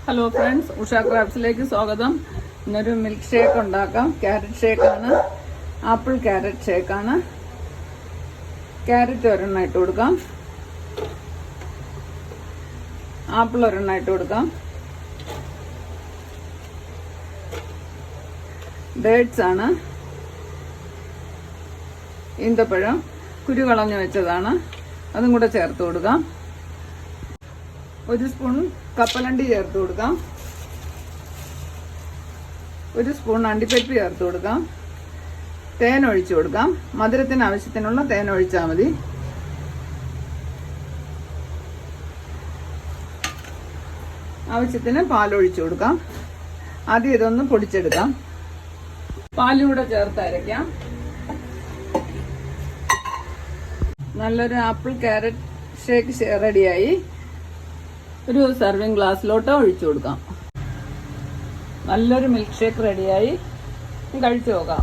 Hello friends, Usha ക്രാഫ്റ്റ്സിലേക്ക് സ്വാഗതം. ഇന്നൊരു മിൽക്ക് ഷേക്ക് ഉണ്ടാക്കാം. ക്യാരറ്റ് ഷേക്കാണ്, ആപ്പിൾ ക്യാരറ്റ് ഷേക്കാണ്. ക്യാരറ്റ് ഒരെണ്ണം ഇട്ട് കൊടുക്കാം, ആപ്പിൾ ഒരെണ്ണം ഇട്ട് കൊടുക്കാം. ഡേറ്റ്സ് ആണ്, ഈന്തപ്പഴം കുരു കളഞ്ഞു വെച്ചതാണ്, അതും കൂടെ ചേർത്ത് കൊടുക്കാം. ഒരു സ്പൂൺ കപ്പലണ്ടി ചേർത്ത് കൊടുക്കാം. ഒരു സ്പൂൺ അണ്ടിപ്പരിപ്പ് ചേർത്ത് കൊടുക്കാം. തേൻ ഒഴിച്ചു കൊടുക്കാം. മധുരത്തിന് ആവശ്യത്തിനുള്ള തേൻ ഒഴിച്ചാൽ മതി. ആവശ്യത്തിന് പാലൊഴിച്ചു കൊടുക്കാം. ആദ്യം ഇതൊന്ന് പൊടിച്ചെടുക്കാം. പാലൂടെ ചേർത്ത് അരയ്ക്കാം. നല്ലൊരു ആപ്പിൾ ക്യാരറ്റ് ഷേക്ക് റെഡിയായി. ഒരു സർവിങ് ഗ്ലാസ്സിലോട്ട് ഒഴിച്ചു കൊടുക്കാം. നല്ലൊരു മിൽക്ക് ഷേക്ക് റെഡിയായി. കഴിച്ചു നോക്കാം.